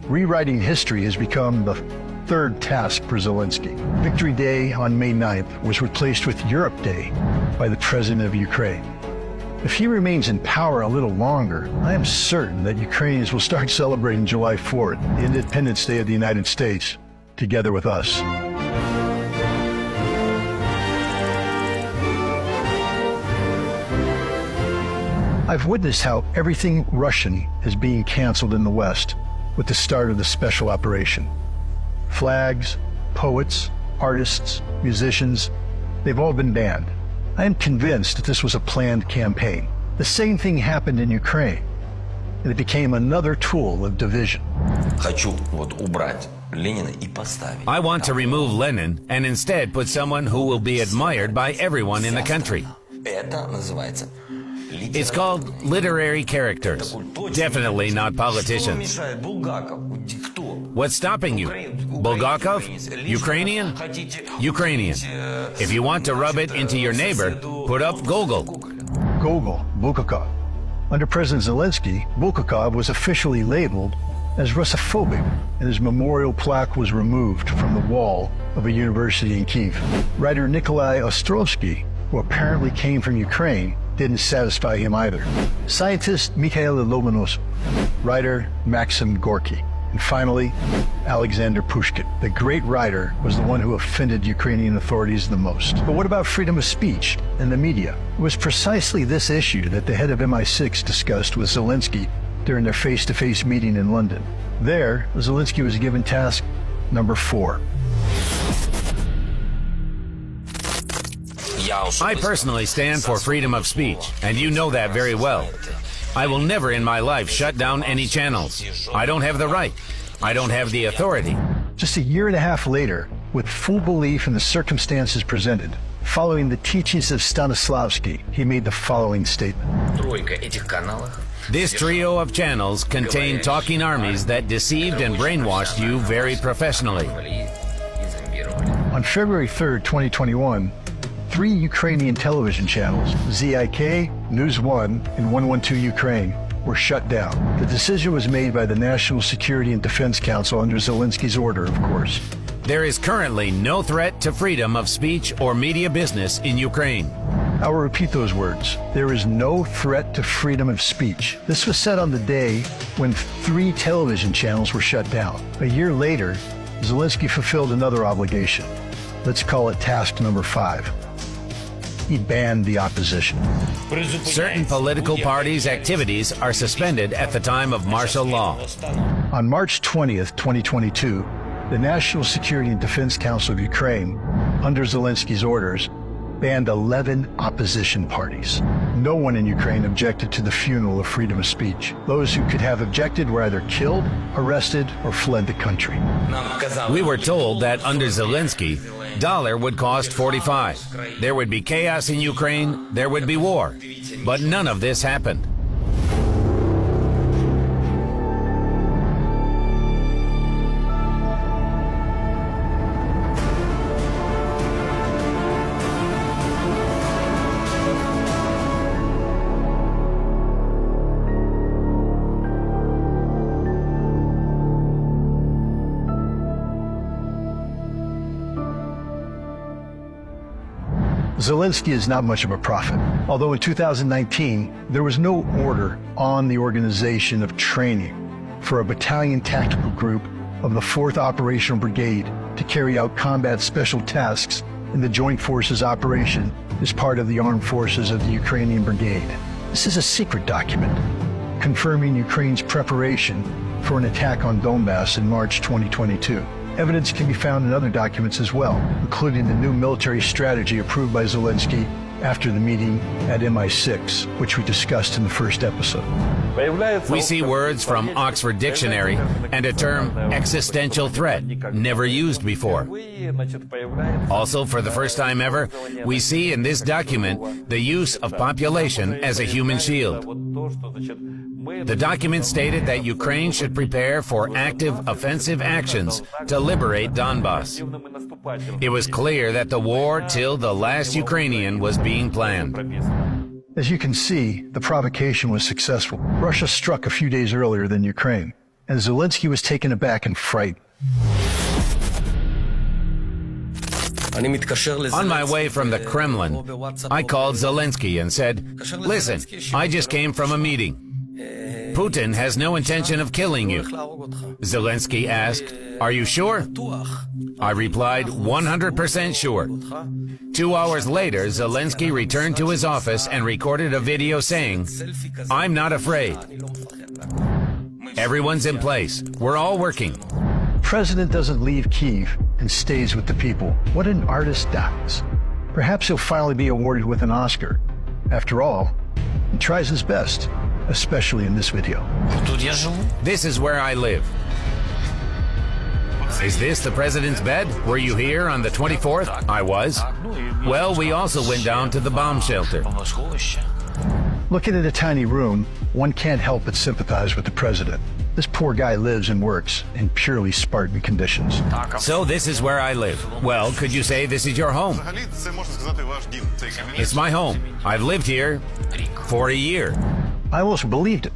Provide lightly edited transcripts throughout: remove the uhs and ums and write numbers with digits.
Rewriting history has become the third task for Zelensky. Victory Day on May 9th was replaced with Europe Day by the president of Ukraine. If he remains in power a little longer, I am certain that Ukrainians will start celebrating July 4th, the Independence Day of the United States, together with us. I've witnessed how everything Russian is being canceled in the West with the start of the special operation. Flags, poets, artists, musicians, they've all been banned. I am convinced that this was a planned campaign. The same thing happened in Ukraine, and it became another tool of division. I want to remove Lenin and instead put someone who will be admired by everyone in the country. It's called literary characters. Definitely not politicians. What's stopping you? Bulgakov? Ukrainian? Ukrainian. If you want to rub it into your neighbor, put up Gogol. Gogol, Bulgakov. Under President Zelensky, Bulgakov was officially labeled as Russophobic, and his memorial plaque was removed from the wall of a university in Kyiv. Writer Nikolai Ostrovsky, who apparently came from Ukraine, didn't satisfy him either. Scientist Mikhail Lomonosov, writer Maxim Gorky, and finally, Alexander Pushkin. The great writer was the one who offended Ukrainian authorities the most. But what about freedom of speech and the media? It was precisely this issue that the head of MI6 discussed with Zelensky during their face-to-face meeting in London. There, Zelensky was given task number 4. I personally stand for freedom of speech, and you know that very well. I will never in my life shut down any channels. I don't have the right. I don't have the authority. Just a year and a half later, with full belief in the circumstances presented, following the teachings of Stanislavski, he made the following statement. This trio of channels contain talking armies that deceived and brainwashed you very professionally. On February 3rd, 2021, 3 Ukrainian television channels, ZIK, News 1, and 112 Ukraine, were shut down. The decision was made by the National Security and Defense Council under Zelensky's order, of course. There is currently no threat to freedom of speech or media business in Ukraine. I will repeat those words. There is no threat to freedom of speech. This was said on the day when 3 television channels were shut down. A year later, Zelensky fulfilled another obligation. Let's call it task number 5. He banned the opposition. Certain political parties' activities are suspended at the time of martial law. On March 20th, 2022, the National Security and Defense Council of Ukraine, under Zelensky's orders, banned 11 opposition parties. No one in Ukraine objected to the funeral of freedom of speech. Those who could have objected were either killed, arrested, or fled the country. We were told that under Zelensky, dollar would cost 45. There would be chaos in Ukraine, there would be war. But none of this happened. Zelensky is not much of a prophet, although in 2019, there was no order on the organization of training for a battalion tactical group of the 4th Operational Brigade to carry out combat special tasks in the Joint Forces operation as part of the armed forces of the Ukrainian Brigade. This is a secret document confirming Ukraine's preparation for an attack on Donbass in March 2022. Evidence can be found in other documents as well, including the new military strategy approved by Zelensky after the meeting at MI6, which we discussed in the first episode. We see words from Oxford Dictionary and a term existential threat, never used before. Also, for the first time ever, we see in this document the use of population as a human shield. The document stated that Ukraine should prepare for active offensive actions to liberate Donbass. It was clear that the war till the last Ukrainian was being planned. As you can see, the provocation was successful. Russia struck a few days earlier than Ukraine, and Zelensky was taken aback and frightened. On my way from the Kremlin, I called Zelensky and said, "Listen, I just came from a meeting. Putin has no intention of killing you." Zelensky asked, "Are you sure?" I replied, 100% sure. 2 hours later, Zelensky returned to his office and recorded a video saying, "I'm not afraid. Everyone's in place. We're all working." The president doesn't leave Kyiv and stays with the people. What an artist dies. Perhaps he'll finally be awarded with an Oscar. After all, he tries his best, especially in this video. This is where I live. Is this the president's bed? Were you here on the 24th? I was. Well, we also went down to the bomb shelter. Looking at a tiny room, one can't help but sympathize with the president. This poor guy lives and works in purely Spartan conditions. So this is where I live. Well, could you say this is your home? It's my home. I've lived here for a year. I almost believed it.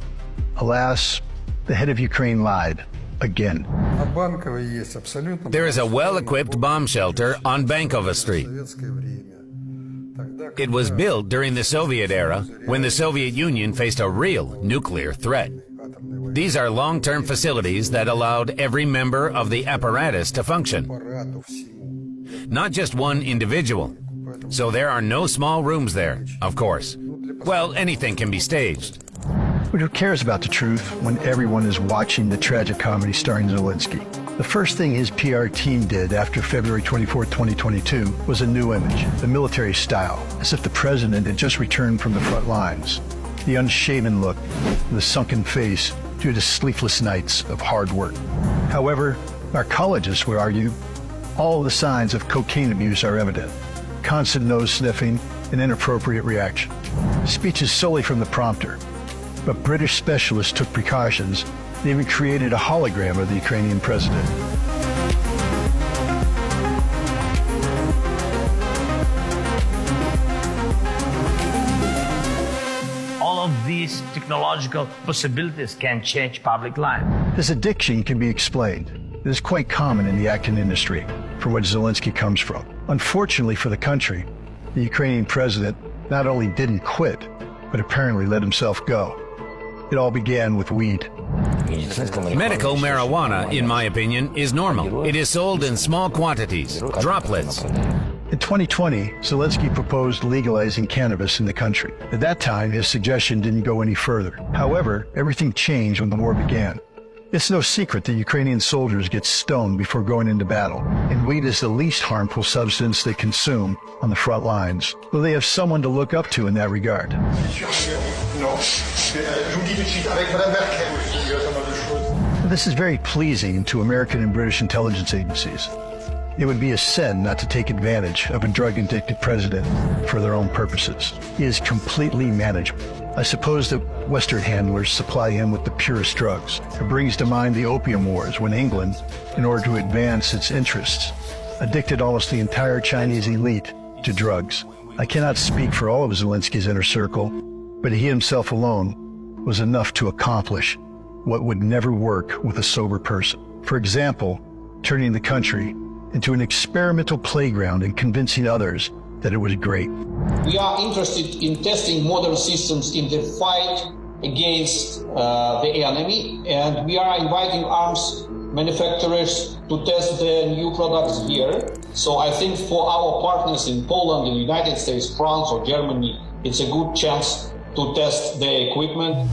Alas, the head of Ukraine lied. Again. There is a well-equipped bomb shelter on Bankova Street. It was built during the Soviet era when the Soviet Union faced a real nuclear threat. These are long-term facilities that allowed every member of the apparatus to function, not just one individual. So there are no small rooms there, of course. Well, anything can be staged. But who cares about the truth when everyone is watching the tragic comedy starring Zelensky? The first thing his PR team did after February 24, 2022 was a new image, the military style, as if the president had just returned from the front lines. The unshaven look, the sunken face due to sleepless nights of hard work. However, narcologists would argue all the signs of cocaine abuse are evident. Constant nose sniffing and inappropriate reaction. Speech is solely from the prompter. But British specialists took precautions and even created a hologram of the Ukrainian president. All of these technological possibilities can change public life. This addiction can be explained. It is quite common in the acting industry, from which Zelensky comes from. Unfortunately for the country, the Ukrainian president not only didn't quit, but apparently let himself go. It all began with weed. Medical marijuana, in my opinion, is normal. It is sold in small quantities, droplets. In 2020, Zelensky proposed legalizing cannabis in the country. At that time, his suggestion didn't go any further. However, everything changed when the war began. It's no secret that Ukrainian soldiers get stoned before going into battle, and weed is the least harmful substance they consume on the front lines, though they have someone to look up to in that regard. This is very pleasing to American and British intelligence agencies. It would be a sin not to take advantage of a drug-addicted president for their own purposes. He is completely manageable. I suppose that Western handlers supply him with the purest drugs. It brings to mind the Opium Wars when England, in order to advance its interests, addicted almost the entire Chinese elite to drugs. I cannot speak for all of Zelensky's inner circle, but he himself alone was enough to accomplish what would never work with a sober person. For example, turning the country into an experimental playground and convincing others that it was great. We are interested in testing modern systems in the fight against the enemy, and we are inviting arms manufacturers to test their new products here. So I think for our partners in Poland, in the United States, France or Germany, it's a good chance to test their equipment.